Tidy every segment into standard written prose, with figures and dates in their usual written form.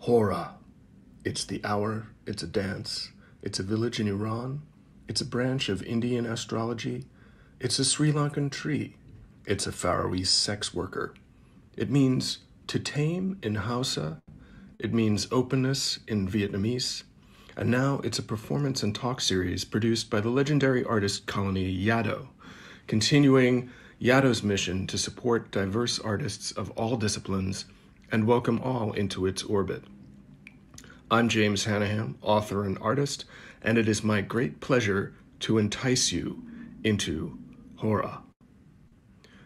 Hora. It's the hour, it's a dance, it's a village in Iran, it's a branch of Indian astrology, it's a Sri Lankan tree, it's a Faroese sex worker. It means to tame in Hausa, it means openness in Vietnamese, and now it's a performance and talk series produced by the legendary artist colony Yaddo, continuing Yaddo's mission to support diverse artists of all disciplines and welcome all into its orbit. I'm James Hanahan, author and artist, and it is my great pleasure to entice you into Hora.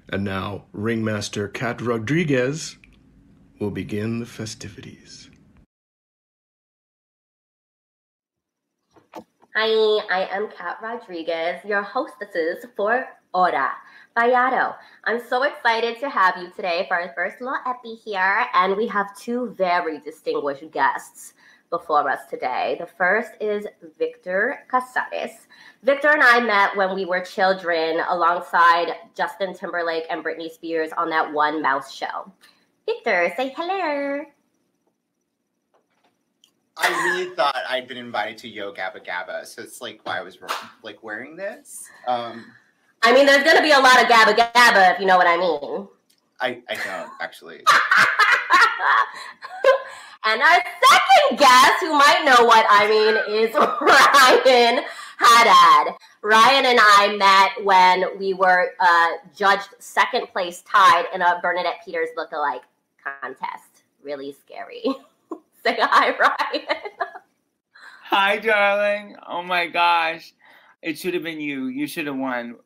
And now, Ringmaster Kat Rodriguez will begin the festivities. Hi, I am Kat Rodriguez, your hostesses for Hora by Yaddo. I'm so excited to have you today for our first little epi here, and we have two very distinguished guests before us today. The first is Victor Casares. Victor and I met when we were children alongside Justin Timberlake and Britney Spears on that one mouse show. Victor, say hello. I really thought I'd been invited to Yo Gabba Gabba, so it's like why I was like wearing this. I mean, there's gonna be a lot of Gabba Gabba, if you know what I mean. I don't actually. And our second guest, who might know what I mean, is Ryan Haddad. Ryan and I met when we were judged second place tied in a Bernadette Peters lookalike contest. Really scary. Say hi, Ryan. Hi, darling. Oh my gosh. It should have been you. You should have won.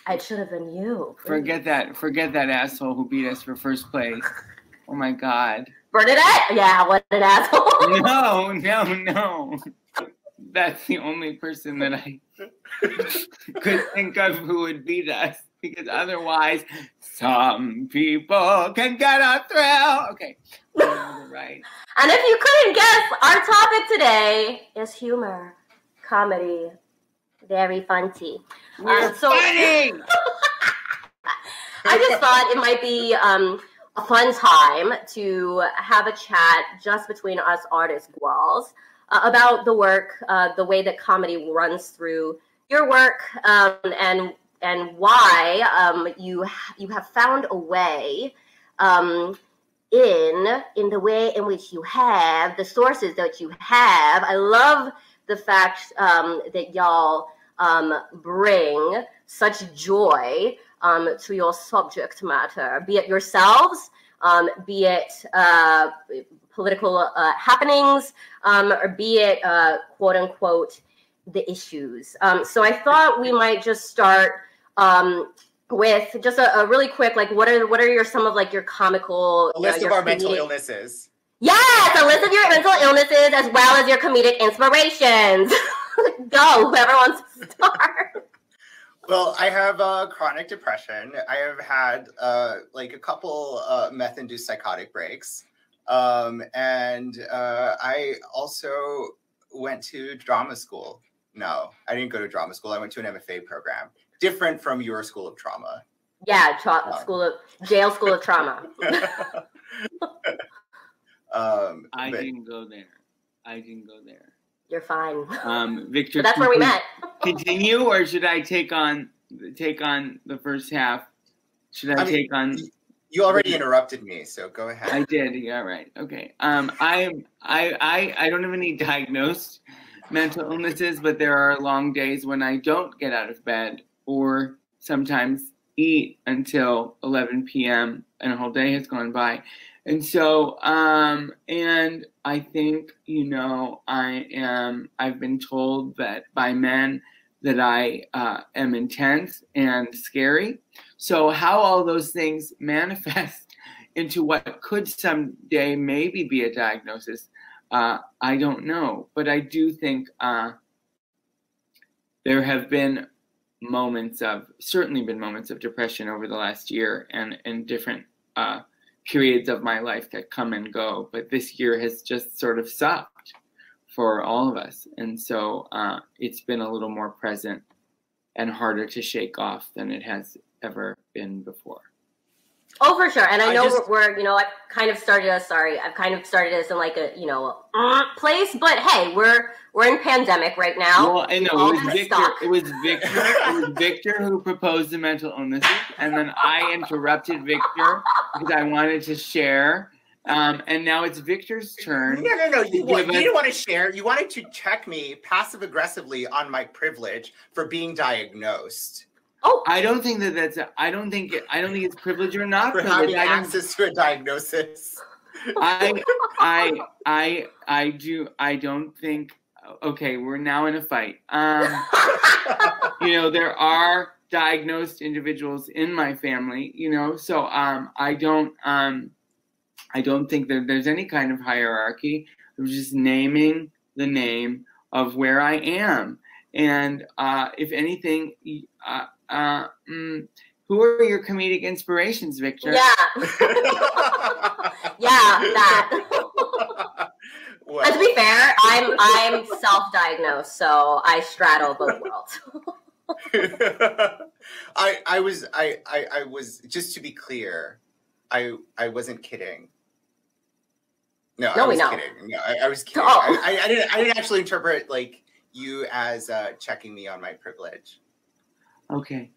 It should have been you. Please. Forget that asshole who beat us for first place. Oh my God. Bernadette? Yeah, what an asshole. No. That's the only person that I could think of who would beat us, because otherwise, some people can get a thrill. Okay, right. And if you couldn't guess, our topic today is humor, comedy, very funny. We're funny. I just thought it might be a fun time to have a chat just between us artist girls about the work, the way that comedy runs through your work, and why you have found a way in the way in which you have the sources that you have. I love the fact that y'all bring such joy to your subject matter, be it yourselves, be it political happenings, or be it quote unquote the issues. So I thought we might just start with just a really quick, like, what are some of like your comical a list of our mental illnesses. Yes, a list of your mental illnesses as well as your comedic inspirations. Go, whoever wants to start. Well, I have chronic depression. I have had like a couple meth-induced psychotic breaks. And I also went to drama school. No, I didn't go to drama school. I went to an MFA program. Different from your school of trauma. Yeah, jail school of trauma. I didn't go there. You're fine. Victor, but that's where we met. Continue, or should I take on the first half? Should I take on? You already interrupted me, so go ahead. I did. Yeah, right. Okay. I don't have any diagnosed mental illnesses, but there are long days when I don't get out of bed, or sometimes eat until 11 p.m. and a whole day has gone by. And so, and I think, I've been told that by men that I am intense and scary. So how all those things manifest into what could someday maybe be a diagnosis, I don't know. But I do think there have been certainly been moments of depression over the last year, and different periods of my life that come and go. But this year has just sort of sucked for all of us. And so it's been a little more present and harder to shake off than it has ever been before. Oh, for sure. And I know just- we're, I've kind of started us in like a, place, but hey, we're in pandemic right now. Well, I know it was Victor who proposed the mental illnesses, and then I interrupted Victor because I wanted to share. And now it's Victor's turn. No. You didn't want to share. You wanted to check me passive aggressively on my privilege for being diagnosed. Oh, I don't think I don't think it's privilege or not For privilege. having access to a diagnosis. I don't think. Okay, we're now in a fight. There are diagnosed individuals in my family. So I don't think that there's any kind of hierarchy. I'm just naming the name of where I am, and if anything. Who are your comedic inspirations, Victor? Yeah. That. Well, to be fair, I'm self-diagnosed, so I straddle both worlds. I was just to be clear, I wasn't kidding. No, I was kidding. No, I was kidding. Oh. I didn't actually interpret like you as checking me on my privilege. Okay.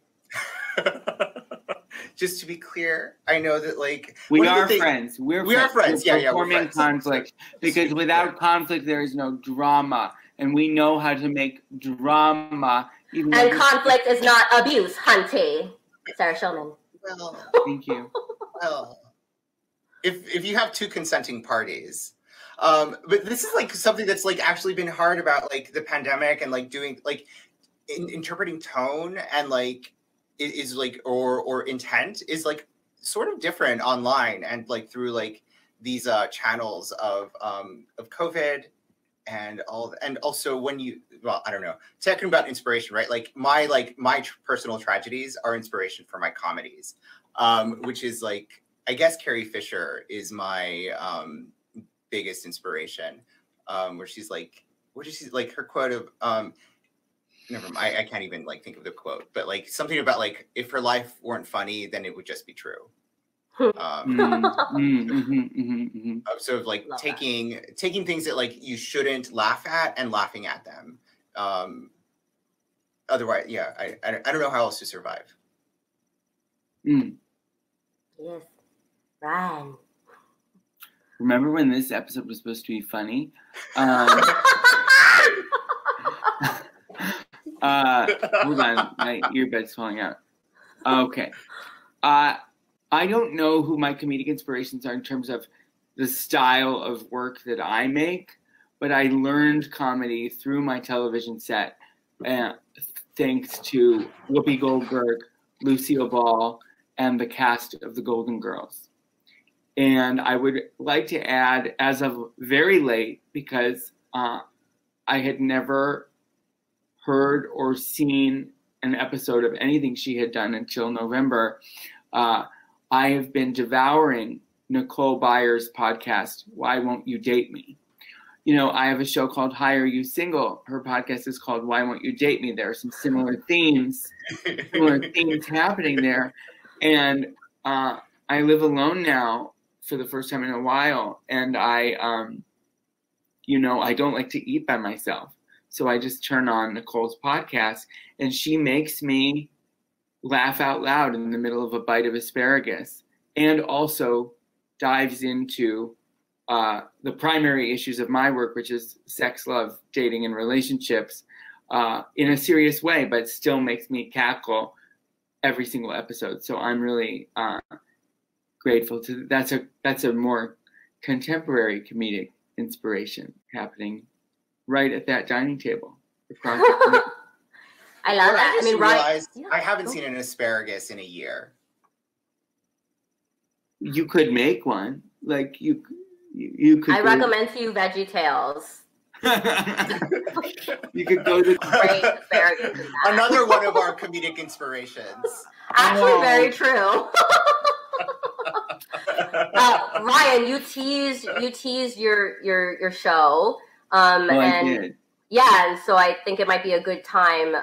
Just to be clear, I know that like we are friends. We are friends. Yeah, we're forming conflict because without conflict there is no drama, and we know how to make drama. And conflict is not abuse, Hunty. Sarah Shulman. Well, thank you. Well, if you have two consenting parties. But this is like something that's like actually been hard about like the pandemic and like doing like interpreting tone and like it is like or intent is like sort of different online and like through like these channels of COVID and all and also when I don't know, talking about inspiration, right? Like my personal tragedies are inspiration for my comedies, which is like I guess Carrie Fisher is my biggest inspiration, where she's like, what is she like her quote of never mind, I can't even like think of the quote, but like something about like if her life weren't funny, then it would just be true. Sort of like taking things that like you shouldn't laugh at and laughing at them. Otherwise, yeah, I don't know how else to survive. Yes, Ryan. Remember when this episode was supposed to be funny? Hold on, my earbud's falling out. Okay. I don't know who my comedic inspirations are in terms of the style of work that I make, but I learned comedy through my television set, thanks to Whoopi Goldberg, Lucille Ball, and the cast of The Golden Girls. And I would like to add, as of very late, because I had never heard or seen an episode of anything she had done until November, I have been devouring Nicole Byer's podcast, Why Won't You Date Me? I have a show called Hire You Single. Her podcast is called Why Won't You Date Me? There are some similar themes happening there. And I live alone now for the first time in a while. And I don't like to eat by myself. So I just turn on Nicole's podcast, and she makes me laugh out loud in the middle of a bite of asparagus, and also dives into the primary issues of my work, which is sex, love, dating, and relationships, in a serious way, but still makes me cackle every single episode. So I'm really grateful to that's a more contemporary comedic inspiration happening right at that dining table. I love that. I realized I haven't seen an asparagus in a year. You could make one. Like you could. I recommend to you Veggie Tales. You could go to great asparagus. Another one of our comedic inspirations. Actually, very true. Ryan, you teased your show. I did. Yeah, and so I think it might be a good time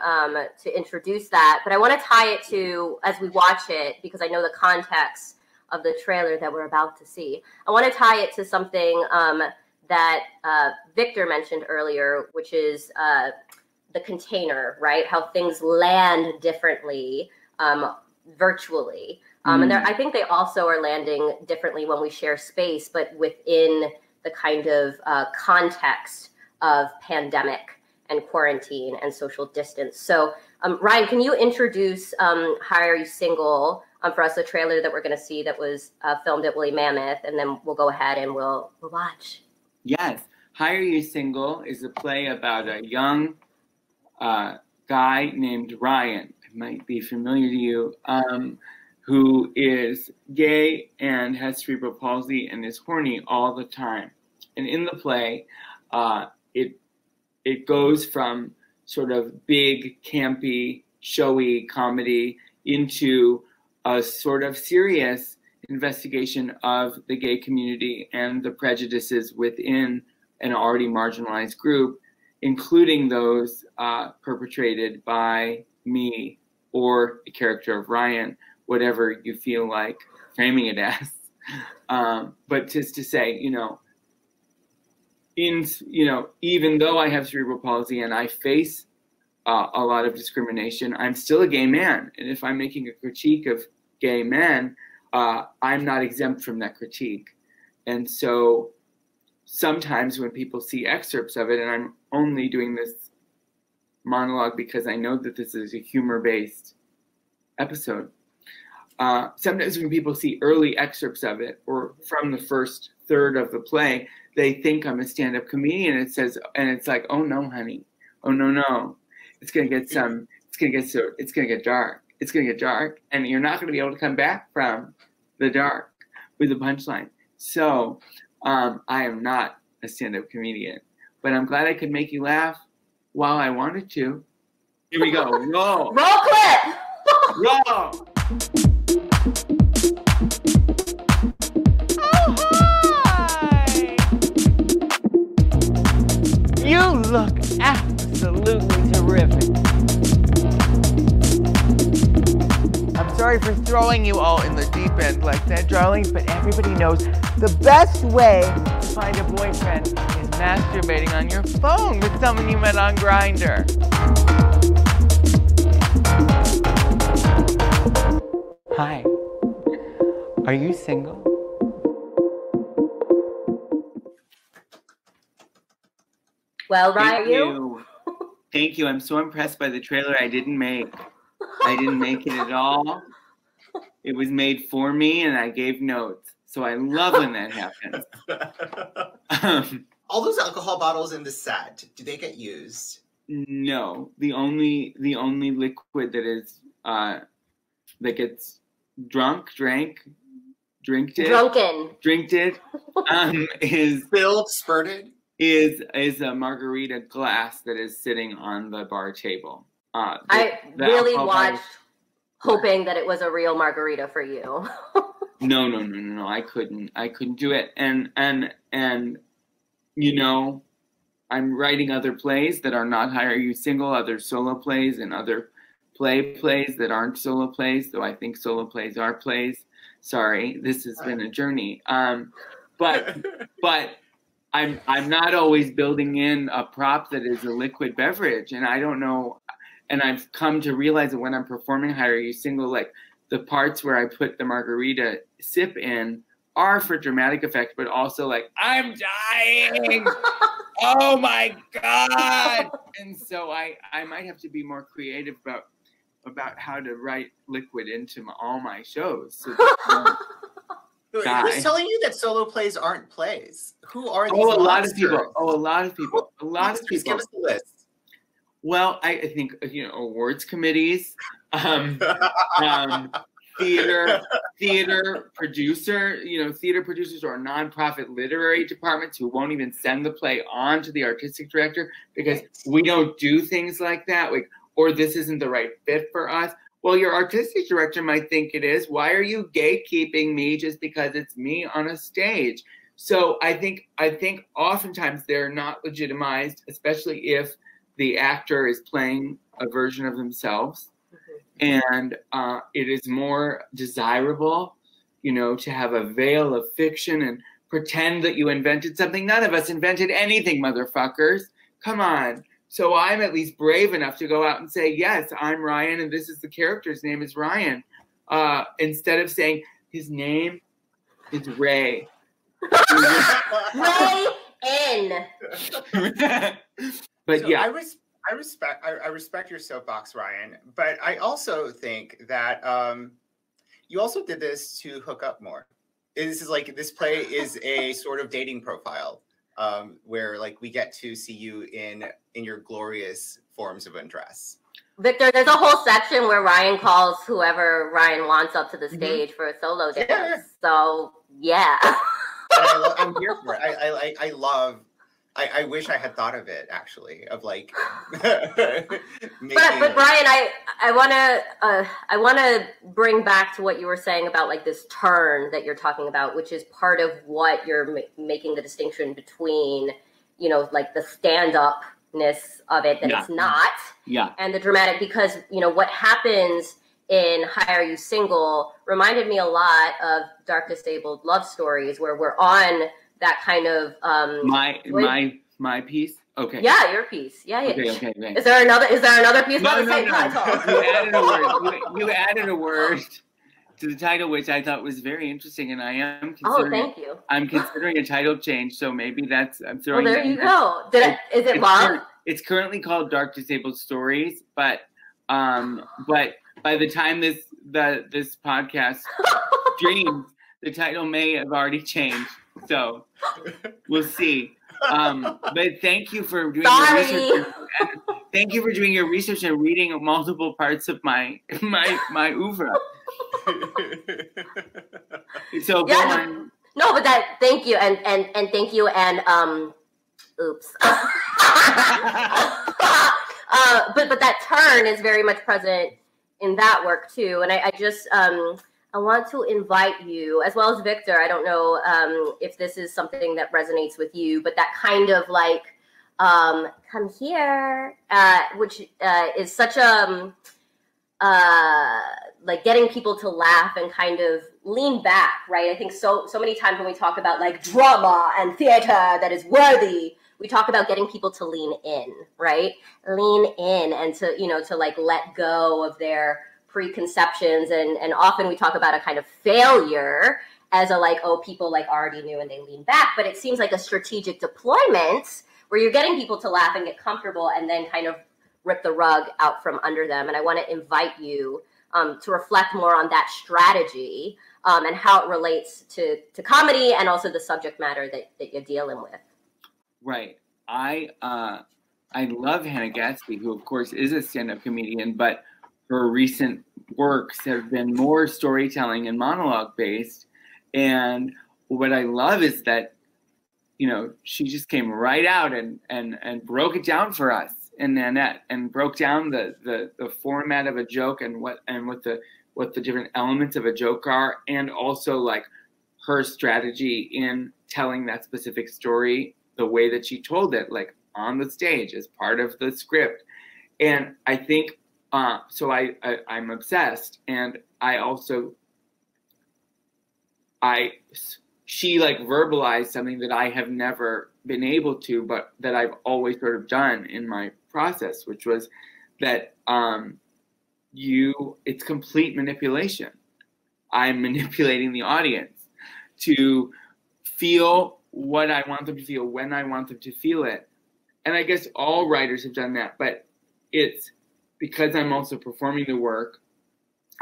to introduce that. But I want to tie it to, as we watch it, because I know the context of the trailer that we're about to see. I want to tie it to something that Victor mentioned earlier, which is the container, right? How things land differently virtually. And I think they also are landing differently when we share space, but within the kind of context of pandemic and quarantine and social distance. So Ryan, can you introduce Hire You Single for us, a trailer that we're going to see that was filmed at Woolly Mammoth, and then we'll go ahead and we'll watch. Yes. Hire You Single is a play about a young guy named Ryan. It might be familiar to you, who is gay and has cerebral palsy and is horny all the time. And in the play, it goes from sort of big, campy, showy comedy into a sort of serious investigation of the gay community and the prejudices within an already marginalized group, including those perpetrated by me or the character of Ryan, whatever you feel like framing it as. But just to say, even though I have cerebral palsy and I face a lot of discrimination, I'm still a gay man. And if I'm making a critique of gay men, I'm not exempt from that critique. And so sometimes when people see excerpts of it, and I'm only doing this monologue because I know that this is a humor-based episode, sometimes when people see early excerpts of it or from the first third of the play, they think I'm a stand-up comedian. It says, and it's like, oh no, honey, oh no, it's gonna get dark. It's gonna get dark, and you're not gonna be able to come back from the dark with a punchline. So I am not a stand-up comedian, but I'm glad I could make you laugh while I wanted to. Here we go. Roll. Roll clip. Roll. You look absolutely terrific. I'm sorry for throwing you all in the deep end like that, darlings, but everybody knows the best way to find a boyfriend is masturbating on your phone with someone you met on Grindr. Hi. Are you single? Well, Ryan, you? Thank you. I'm so impressed by the trailer I didn't make. I didn't make it at all. It was made for me, and I gave notes. So I love when that happens. All those alcohol bottles in the set, do they get used? No. The only liquid that is that gets drinked is Spilled, spurted? Is a margarita glass that is sitting on the bar table. I really watched hoping that it was a real margarita for you. No. I couldn't do it. And I'm writing other plays that are not Hire You Single, other solo plays and other plays that aren't solo plays, though I think solo plays are plays. Sorry, this has been a journey. But I'm not always building in a prop that is a liquid beverage, and I don't know. And I've come to realize that when I'm performing Hire You Single, like the parts where I put the margarita sip in are for dramatic effect, but also like, I'm dying. Oh my God. And so I might have to be more creative about how to write liquid into all my shows. So Who's telling you that solo plays aren't plays? Who are these monsters? A lot of people. Give us the list. Well, I think awards committees, theater producer, theater producers or nonprofit literary departments who won't even send the play on to the artistic director because we don't do things like that, or this isn't the right fit for us. Well, your artistic director might think it is. Why are you gatekeeping me just because it's me on a stage? So I think oftentimes they're not legitimized, especially if the actor is playing a version of themselves. And it is more desirable you know, to have a veil of fiction and pretend that you invented something. None of us invented anything, motherfuckers. Come on. So I'm at least brave enough to go out and say, yes, I'm Ryan, and this is the character's name is Ryan. Instead of saying his name is Ray. Ray N. But so yeah, I respect your soapbox, Ryan. But I also think that you also did this to hook up more. This is like, this play is a sort of dating profile, where like we get to see you in your glorious forms of undress. Victor, there's a whole section where Ryan calls whoever Ryan wants up to the stage for a solo dance. Yeah. So yeah. I'm here for it. I wish I had thought of it, actually, of like. But Brian, I wanna bring back to what you were saying about like this turn that you're talking about, which is part of what you're making the distinction between, you know, like the stand-upness of it that it's not, and the dramatic, because you know what happens in Hire You Single reminded me a lot of Dark Disabled Love Stories, where we're on that kind of my piece. Okay. Yeah, your piece. Yeah. Okay. Is there another piece? No. You added a word to the title, which I thought was very interesting, and I am considering. Oh, thank you. I'm considering a title change, so maybe I'm throwing. Well, there you go. Is it long? It's currently called Dark Disabled Stories, but by the time this podcast streams, the title may have already changed. So we'll see. But thank you for doing your research. Thank you for doing your research and reading multiple parts of my oeuvre. So no, but thank you and thank you and oops. But that turn is very much present in that work too, and I just I want to invite you, as well as Victor. I don't know if this is something that resonates with you, but that kind of like come here, which is such a like getting people to laugh and kind of lean back, right? I think so many times when we talk about like drama and theater that is worthy, we talk about getting people to lean in, right? Lean in and to like let go of their preconceptions, and often we talk about a kind of failure as a like, oh, people like already knew and they lean back, but it seems like a strategic deployment where you're getting people to laugh and get comfortable and then kind of rip the rug out from under them. And I want to invite you to reflect more on that strategy and how it relates to comedy and also the subject matter that you're dealing with. Right. I love Hannah Gadsby, who of course is a stand-up comedian, but her recent works have been more storytelling and monologue based. And what I love is that, you know, she just came right out and broke it down for us in Nanette and broke down the format of a joke and what the different elements of a joke are, and also like her strategy in telling that specific story, the way that she told it, like on the stage as part of the script. And I think so I'm obsessed, and she like verbalized something that I have never been able to, but that I've always sort of done in my process, which was that it's complete manipulation. I'm manipulating the audience to feel what I want them to feel when I want them to feel it. And I guess all writers have done that, but it's because I'm also performing the work.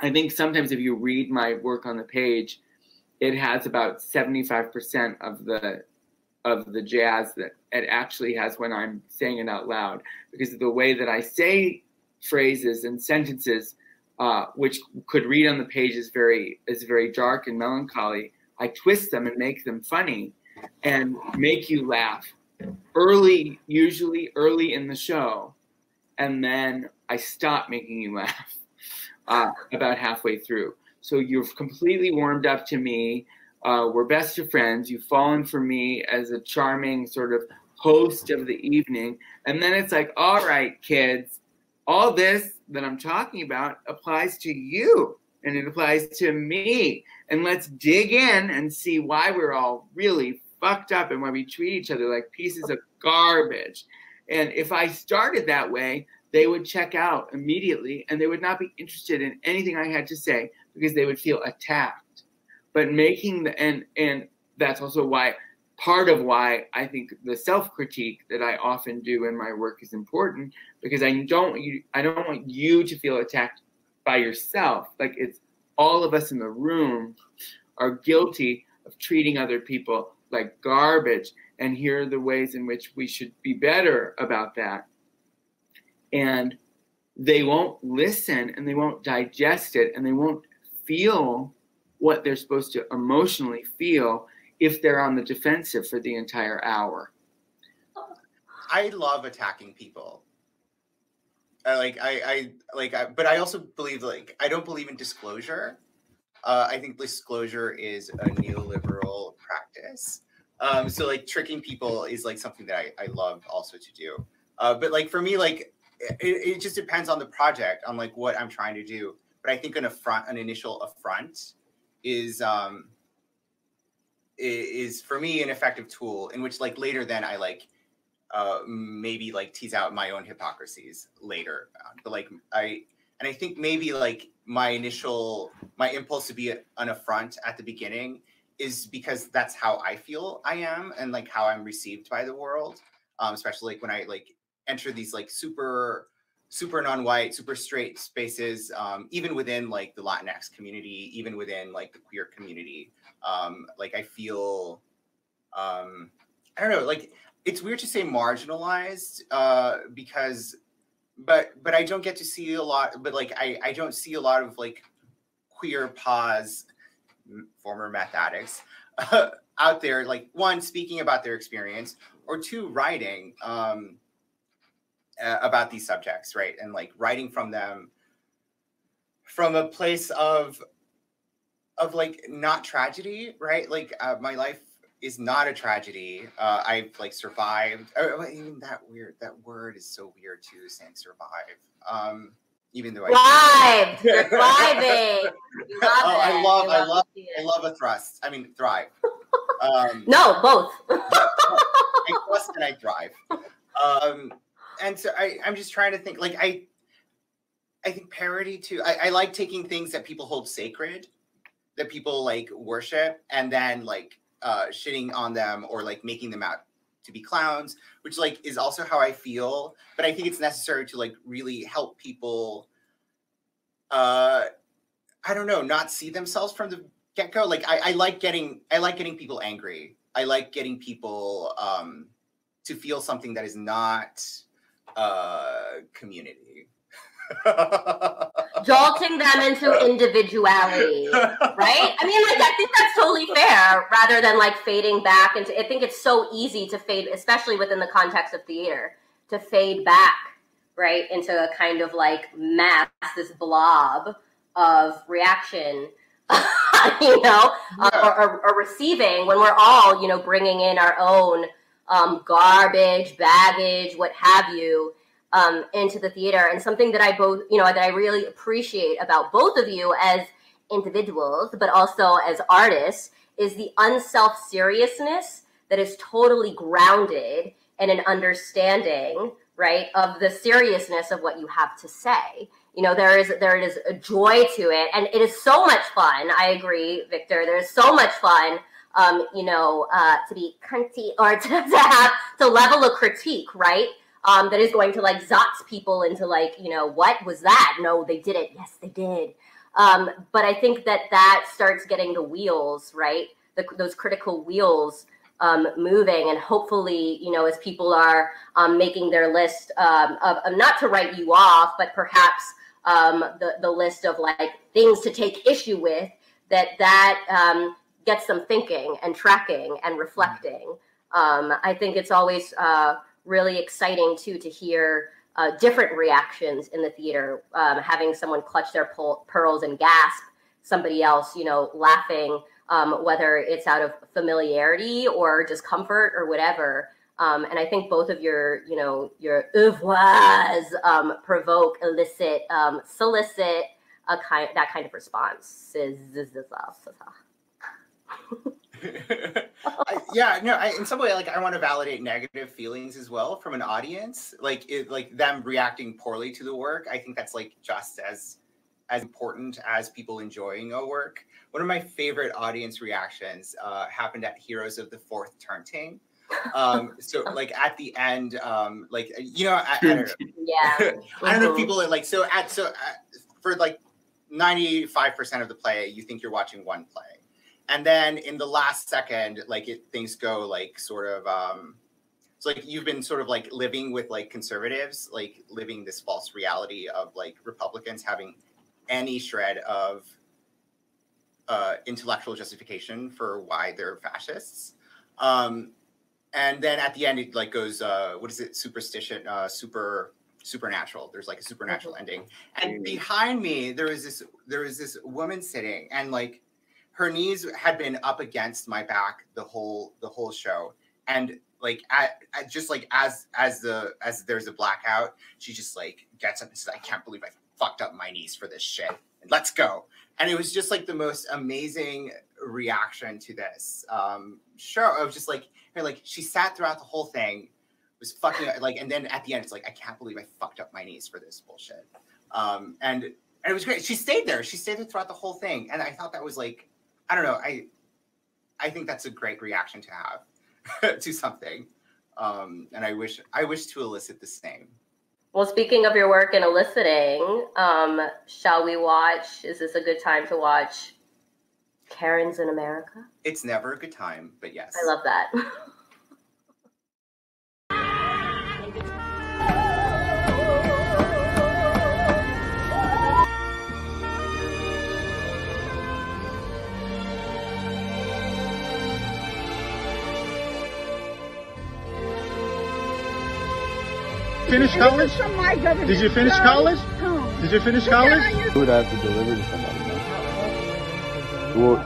I think sometimes if you read my work on the page, it has about 75% of the jazz that it actually has when I'm saying it out loud, because of the way that I say phrases and sentences, which could read on the page is very dark and melancholy. I twist them and make them funny and make you laugh usually early in the show, and then I stop making you laugh about halfway through. So you've completely warmed up to me. We're best of friends. You've fallen for me as a charming sort of host of the evening. And then it's like, all right, kids, all this that I'm talking about applies to you. and it applies to me. And let's dig in and see why we're all really fucked up and why we treat each other like pieces of garbage. And if I started that way, they would check out immediately and they would not be interested in anything I had to say because they would feel attacked. But making the, and that's also why, part of why I think the self-critique that I often do in my work is important, because I don't want you to feel attacked by yourself. Like, it's all of us in the room are guilty of treating other people like garbage, and here are the ways in which we should be better about that. And they won't listen, and they won't digest it, and they won't feel what they're supposed to emotionally feel if they're on the defensive for the entire hour. I love attacking people. But I also believe, like, I don't believe in disclosure. I think disclosure is a neoliberal practice. So like tricking people is like something that I love also to do. But like for me, like it just depends on the project, on like what I'm trying to do. But I think an initial affront is for me an effective tool in which like later then I like maybe like tease out my own hypocrisies later. But like I think maybe like my impulse to be an affront at the beginning is because that's how I feel I am and like how I'm received by the world. Especially like when I like enter these like super non-white, super straight spaces, even within like the Latinx community, even within like the queer community. Like I feel, I don't know, like it's weird to say marginalized because, but I don't get to see a lot, but like I don't see a lot of like queer pause, former meth addicts out there, like one, speaking about their experience, or two, writing about these subjects, right? And like writing from them from a place of like not tragedy, right? Like my life is not a tragedy. I've like survived. Even that word is so weird too, saying survive. Even though Thrived. You're thriving. You love it. I love a thrust. I mean, thrive. No, both. I thrust and I thrive. And so I'm just trying to think, like, I think parody too. I like taking things that people hold sacred, that people like worship, and then like shitting on them or like making them out to be clowns, which like is also how I feel. But I think it's necessary to like really help people, I don't know, not see themselves from the get-go. Like I like getting people angry. I like getting people to feel something that is not community. Jolting them into individuality, right? I mean, like, I think that's totally fair, rather than like fading back into. I think it's so easy to fade, especially within the context of theater, to fade back, right, into a kind of like mass, this blob of reaction, you know, or receiving, when we're all, you know, bringing in our own garbage, baggage, what have you, into the theater. And something that that I really appreciate about both of you as individuals, but also as artists, is the unself-seriousness that is totally grounded in an understanding, right, of the seriousness of what you have to say. You know, there is a joy to it, and it is so much fun. I agree, Victor. There's so much fun, to be cunty, or to level a critique, right? That is going to like zotz people into like, you know, what was that? No, they did it. Yes, they did. But I think that starts getting the wheels, right? Those critical wheels moving, and hopefully, you know, as people are making their list of not to write you off, but perhaps the list of like things to take issue with, that gets them thinking and tracking and reflecting. I think it's always really exciting too to hear different reactions in the theater, having someone clutch their pearls and gasp, somebody else, you know, laughing, whether it's out of familiarity or discomfort or whatever. And I think both of your oeuvres provoke, elicit, solicit that kind of response. In some way, like I want to validate negative feelings as well from an audience, like them reacting poorly to the work. I think that's like just as important as people enjoying a work. One of my favorite audience reactions happened at Heroes of the Fourth Turning. So like at the end, like I don't know. Yeah. I don't know if people are like for like 95% of the play, you think you're watching one play. And then in the last second, like things go like sort of, it's like you've been sort of like living with like conservatives, like living this false reality of like Republicans having any shred of intellectual justification for why they're fascists. And then at the end, it like goes, what is it? Superstition, supernatural. There's like a supernatural ending. And behind me, there was this woman sitting, and like, her knees had been up against my back the whole show, and like as there's a blackout, she just like gets up and says, "I can't believe I fucked up my knees for this shit. Let's go." And it was just like the most amazing reaction to this show. I was just like, she sat throughout the whole thing, was fucking like, and then at the end, it's like, I can't believe I fucked up my knees for this bullshit. And it was great. She stayed there throughout the whole thing, and I thought that was like, I don't know. I think that's a great reaction to have to something, and I wish to elicit the same. Well, speaking of your work in eliciting, shall we watch? Is this a good time to watch Karens in America? It's never a good time, but yes. I love that. Finish college? Did you finish college? Did you finish college? You would have to deliver to somebody, man. Well,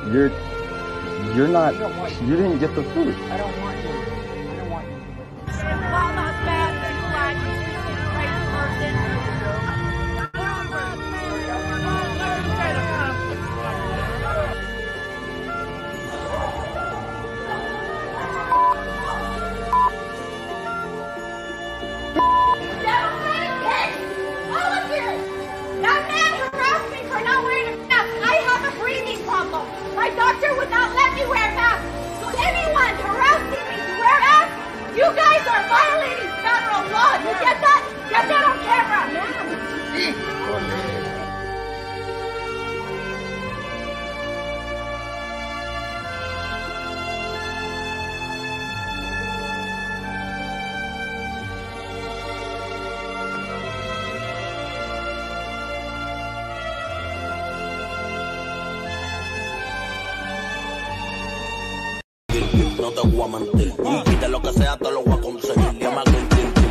you're not, you didn't get the food. I don't want you. I don't want you. Well, not bad, but you like a great person. My doctor would not let me wear masks. So anyone harassing me to wear masks, you guys are violating federal law. You get that? Get that on camera. No te voy a mentir, pide lo que sea, te lo voy a conseguir. Llama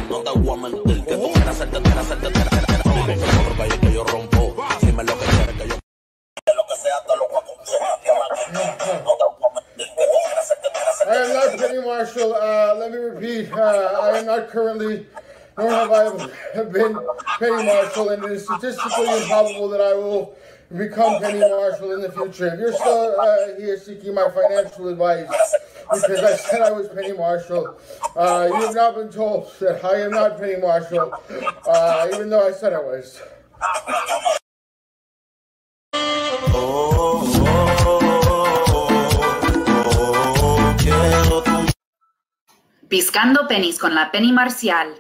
no te voy a mentir, que tú quieras hacerte, que yo rompo. Dime lo que quieres que yo pide lo que sea, te lo voy a conseguir. No te voy a mentir, que tú quieras hacerte. I am not Penny Marshall. Let me repeat. I am not currently, nor have I been Penny Marshall, and it is statistically improbable that I will become Penny Marshall in the future. If you're still here seeking my financial advice, because I said I was Penny Marshall, you have not been told that I am not Penny Marshall, even though I said I was. Piscando penis con la Penny Marcial.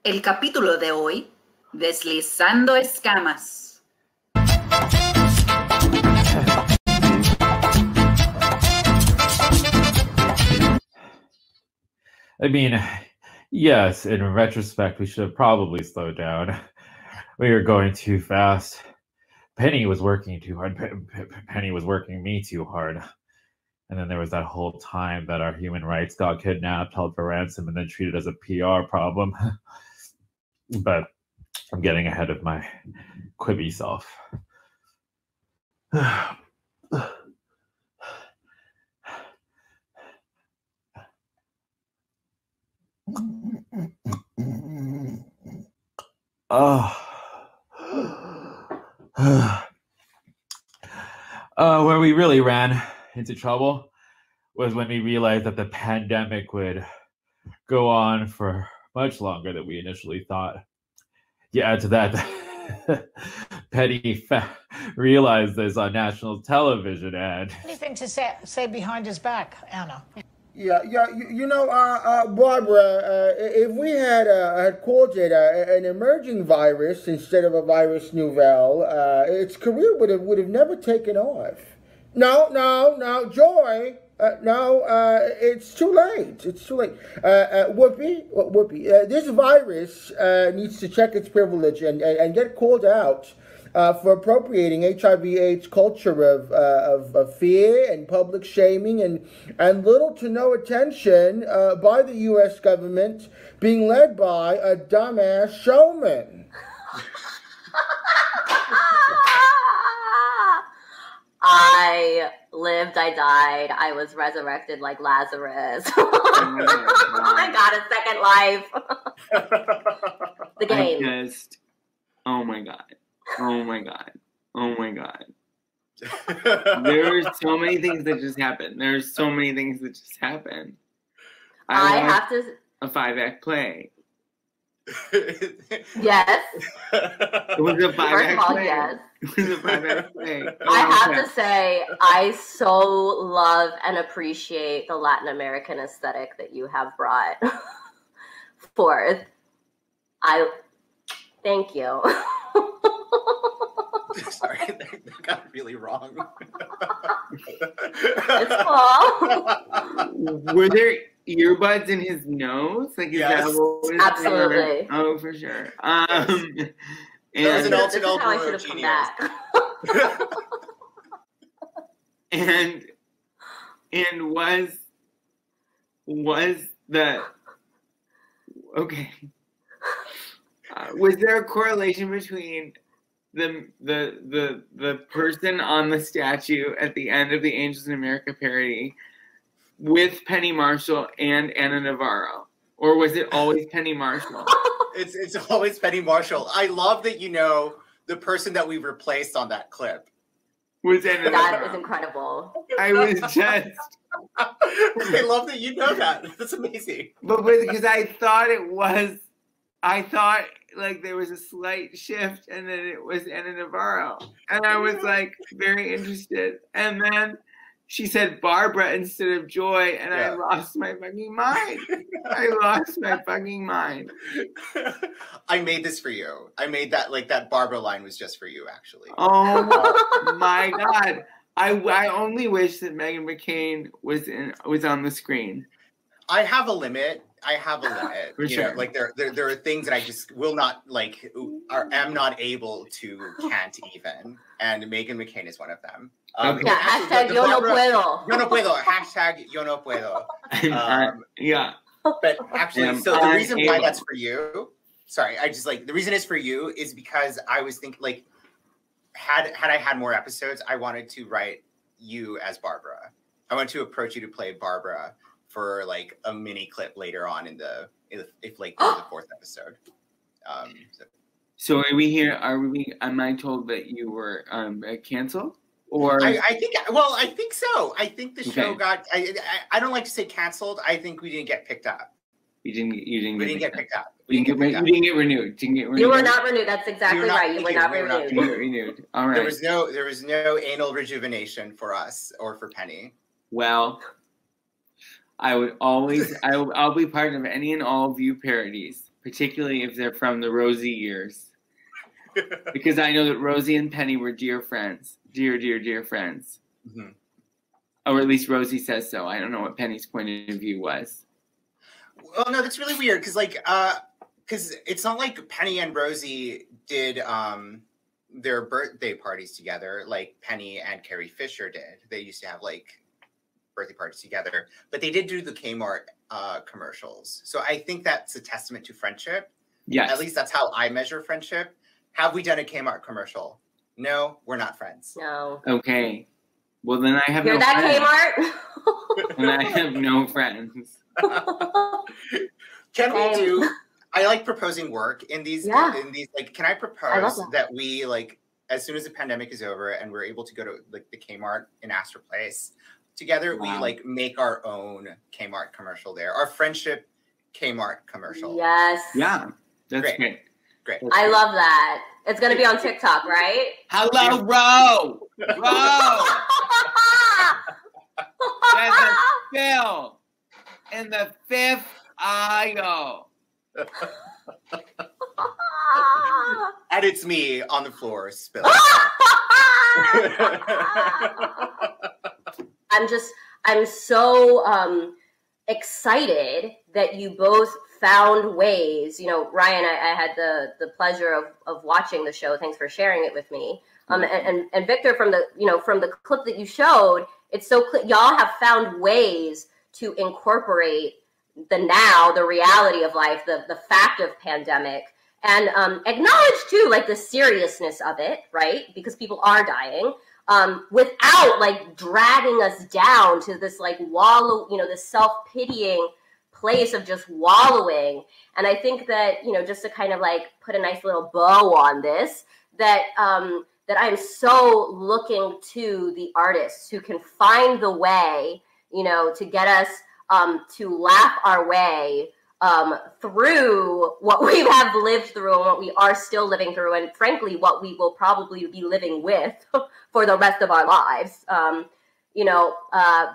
El capítulo de hoy, deslizando escamas. I mean, yes, in retrospect, we should have probably slowed down. We were going too fast. Penny was working too hard. Penny was working me too hard. And then there was that whole time that our human rights got kidnapped, held for ransom, and then treated as a PR problem. But I'm getting ahead of my quibby self. Where we really ran into trouble was when we realized that the pandemic would go on for much longer than we initially thought. Yeah, to that, Penny realized this on national television, and Anything to say behind his back, Anna? Yeah, you know, Barbara, if we had called it an emerging virus instead of a virus nouvelle, its career would have never taken off. No, Joy, no, it's too late. It's too late. Whoopi, this virus needs to check its privilege and get called out for appropriating HIV/AIDS culture of fear and public shaming and little to no attention by the U.S. government, being led by a dumbass showman. I lived, I died, I was resurrected like Lazarus. I got a second life. The game. Oh my God. Oh my God. Oh my God. There's so many things that just happened. There's so many things that just happened. I have to. A 5-act play. Yes. It was a 5-act play. Yes. It was a 5-act play. I have to say, I so love and appreciate the Latin American aesthetic that you have brought forth. Thank you. Sorry, that got really wrong. It's cool. Were there earbuds in his nose? Like, is yes. that what was Absolutely. there? Oh, for sure. And there's an this is how I should have come back. and was the okay? Was there a correlation between the person on the statue at the end of the Angels in America parody with Penny Marshall and Anna Navarro, or was it always Penny Marshall? It's always Penny Marshall. I love that the person that we replaced on that clip was Anna Navarro. That is incredible. I was just. I love that you know that. That's amazing. But because I thought like there was a slight shift, and then it was Anna Navarro, and I was like very interested, and then she said Barbara instead of Joy, and I lost my fucking mind. I lost my fucking mind. I made this for you. I made that Barbara line was just for you, actually. Oh my God. I only wish that Meghan McCain was on the screen. I have a limit. For sure. Know, like there are things that I just will not am not able to, can't even. And Meghan McCain is one of them. Yeah, hashtag yo no puedo. Yo no puedo. Hashtag yo no puedo. Yeah. But actually, so the reason why that's for you, sorry, the reason it's for you is because I was thinking, had I had more episodes, I wanted to write you as Barbara. I wanted to approach you to play Barbara for a mini clip later on in the fourth episode. So are we here? Am I told that you were canceled? Or I think so. I think the show got. I don't like to say canceled. I think we didn't get picked up. We didn't get picked up. You didn't get renewed. You were not renewed. That's exactly right. You were not renewed. All right. There was no anal rejuvenation for us or for Penny. Well, I'll be part of any and all View parodies, particularly if they're from the Rosie years. Because I know that Rosie and Penny were dear friends. Dear friends. Mm-hmm. Or at least Rosie says so. I don't know what Penny's point of view was. Well, no, that's really weird because it's not like Penny and Rosie did their birthday parties together like Penny and Carrie Fisher did. They used to have birthday parties together, but they did do the Kmart commercials. So I think that's a testament to friendship. Yes. At least that's how I measure friendship. Have we done a Kmart commercial? No, we're not friends. No. Okay. Well, then I have You're no that friends. Kmart? And I have no friends. Can we do I like proposing work in these. Yeah. In these, like, can I propose that we like, as soon as the pandemic is over and we're able to go to like the Kmart in Astor Place together, we like make our own Kmart commercial there. Our friendship Kmart commercial. Yes. Yeah. That's great. Great. I love that. It's gonna be on TikTok, right? Hello, Ro. There's a spill in the 5th aisle. And it's me on the floor spilling. I'm so excited that you both found ways. You know, Ryan, I had the pleasure of watching the show. Thanks for sharing it with me. And Victor, from the clip that you showed, it's so clear y'all have found ways to incorporate the reality of life, the fact of pandemic, and acknowledge too, like, the seriousness of it, right? Because people are dying, without like dragging us down to this like this self-pitying place of just wallowing. And I think that, just to kind of like put a nice little bow on this, that I'm so looking to the artists who can find the way, to get us to laugh our way through what we have lived through and what we are still living through, and frankly, what we will probably be living with for the rest of our lives. But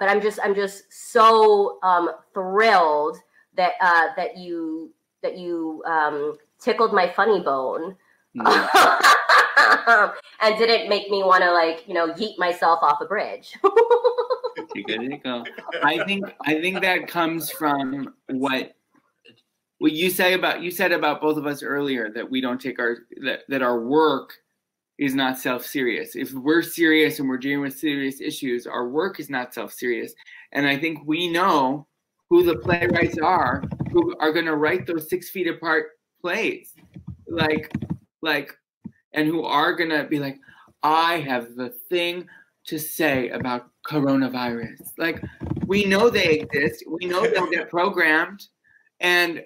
I'm just so thrilled that you tickled my funny bone. And didn't make me want to yeet myself off a bridge. There you go. I think that comes from what you said about both of us earlier, that we don't take that our work is not self-serious. If we're serious and we're dealing with serious issues, our work is not self-serious. And I think we know who the playwrights are who are going to write those 6 feet apart plays, and who are going to be like, I have the thing to say about coronavirus. Like, we know they exist. We know they'll get programmed, and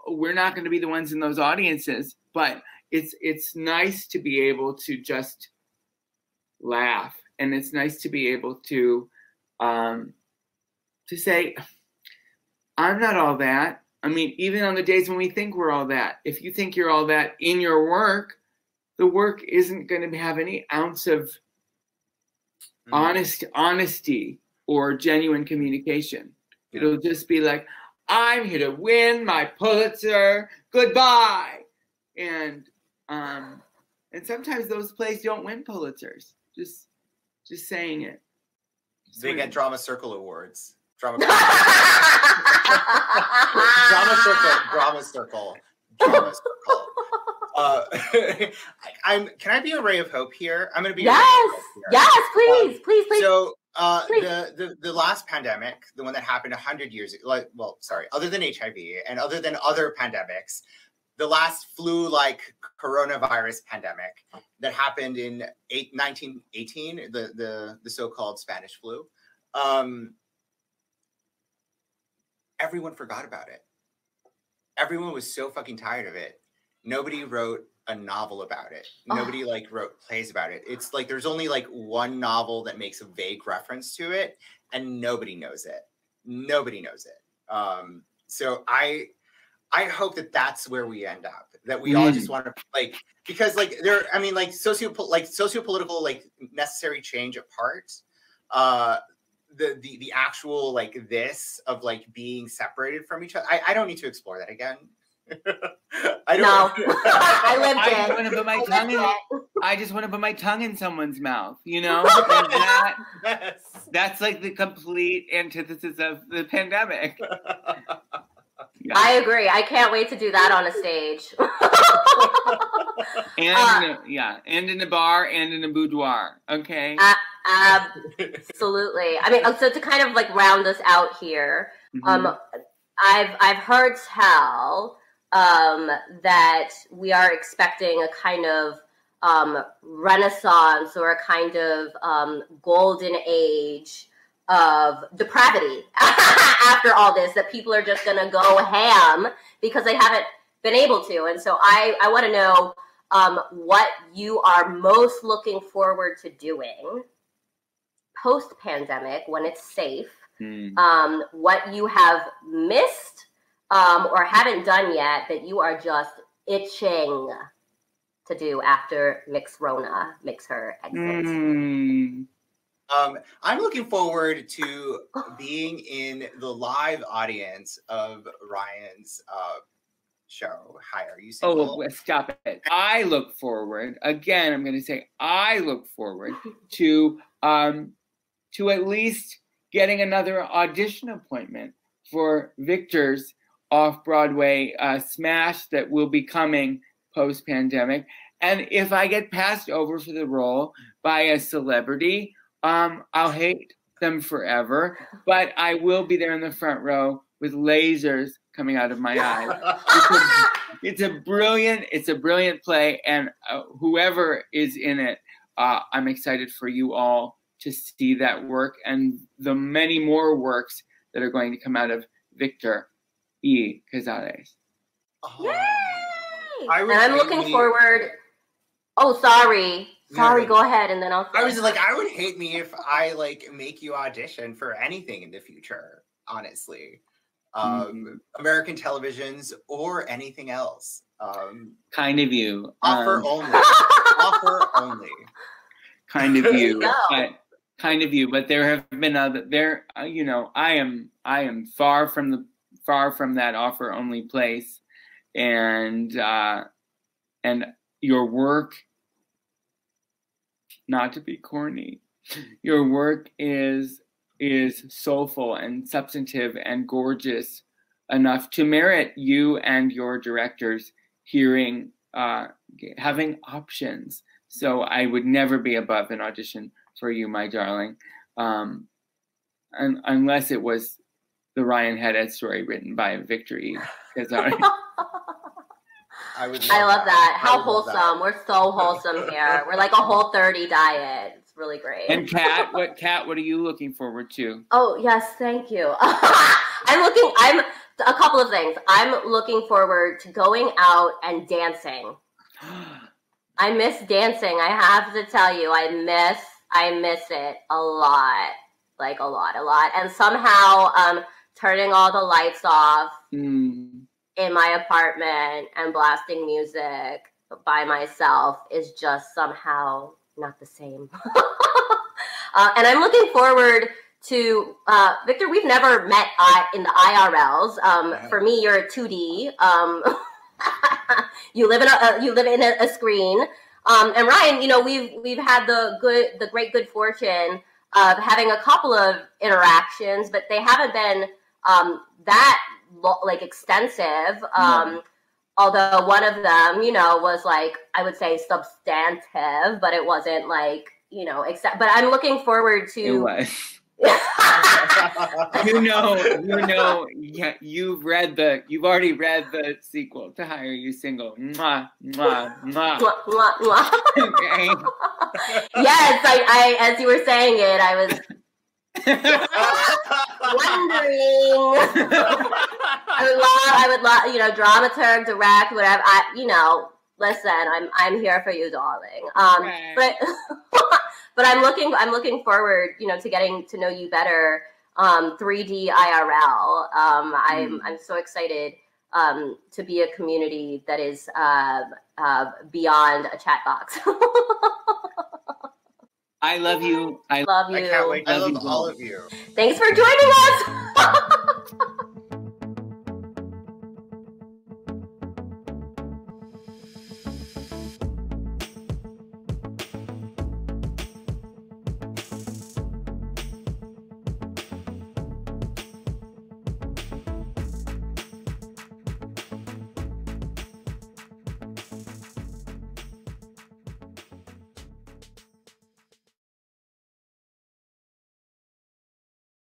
we're not going to be the ones in those audiences. But it's nice to be able to just laugh, and it's nice to be able to say, I'm not all that. I mean, even on the days when we think we're all that, if you think you're all that in your work, the work isn't going to have any ounce of honesty or genuine communication. It'll just be like, I'm here to win my Pulitzer. Goodbye. And sometimes those plays don't win Pulitzers. Just saying it. They get Drama Circle awards. Drama Circle. Can I be a ray of hope here? I'm going to be. Yes, please. So the last pandemic, the one that happened 100 years ago, other than HIV and other than other pandemics, the last flu-like coronavirus pandemic that happened in 1918, the so-called Spanish flu. Everyone forgot about it. Everyone was so fucking tired of it. Nobody wrote a novel about it. Nobody wrote plays about it. It's like there's only one novel that makes a vague reference to it, and nobody knows it. So I hope that that's where we end up. That we all just want to because sociopolitical necessary change apart. The actual this of being separated from each other. I don't need to explore that again. I don't. No. I lived it. I just want to put my tongue in someone's mouth, that's like the complete antithesis of the pandemic. Yeah. I agree. I can't wait to do that on a stage. And in a bar and in a boudoir. Okay. Absolutely. I mean, so to kind of round us out here, I've heard tell that we are expecting a kind of renaissance or a kind of golden age of depravity after all this, that people are just going to go ham because they haven't been able to. And so I want to know what you are most looking forward to doing post-pandemic when it's safe, what you have missed or haven't done yet that you are just itching to do after Rona makes her exit. I'm looking forward to being in the live audience of Ryan's show. Hi, are you single? Oh, stop it. I look forward, again, I'm going to say, I look forward to at least getting another audition appointment for Victor's off-Broadway smash that will be coming post-pandemic. And if I get passed over for the role by a celebrity, I'll hate them forever, but I will be there in the front row with lasers coming out of my eyes. It's a brilliant play, and whoever is in it, I'm excited for you all to see that work and the many more works that are going to come out of Victor E. Cazares. Yay! And I'm looking forward. Oh, sorry. Sorry, go ahead, and then I'll. I was like, I would hate me if I make you audition for anything in the future. Honestly, American televisions or anything else. Kind of you. Offer only. Offer only. Kind of you. Kind of you. But there have been other. There, I am far from that offer only place, and your work. Not to be corny, your work is soulful and substantive and gorgeous enough to merit you and your directors having options. So I would never be above an audition for you, my darling, unless it was the Ryan Headhead story written by Victor E. Cazares. I love that. How wholesome. We're so wholesome here. We're like a Whole30 diet. It's really great. And Kat, what are you looking forward to? Oh, yes, thank you. I'm a couple of things. I'm looking forward to going out and dancing. I miss dancing. I have to tell you, I miss it a lot. Like a lot. And somehow turning all the lights off in my apartment and blasting music by myself is just somehow not the same. And I'm looking forward to Victor. We've never met in the IRLs. For me, you're a 2D. You live in a screen. And Ryan, we've had the great good fortune of having a couple of interactions, but they haven't been that extensive. Although one of them, was I would say substantive, but it wasn't but I'm looking forward to. It was. Yeah, you've already read the sequel to Hire You Single. Mwah, mwah, mwah. Mwah, mwah. Okay. Yes, I as you were saying it, I was wondering. I would love, dramaturg, direct, whatever. Listen, I'm here for you, darling. But I'm looking forward, to getting to know you better. 3D IRL. I'm so excited to be a community that is beyond a chat box. I love you. I love you. I can't wait. I love all of you. Thanks for joining us.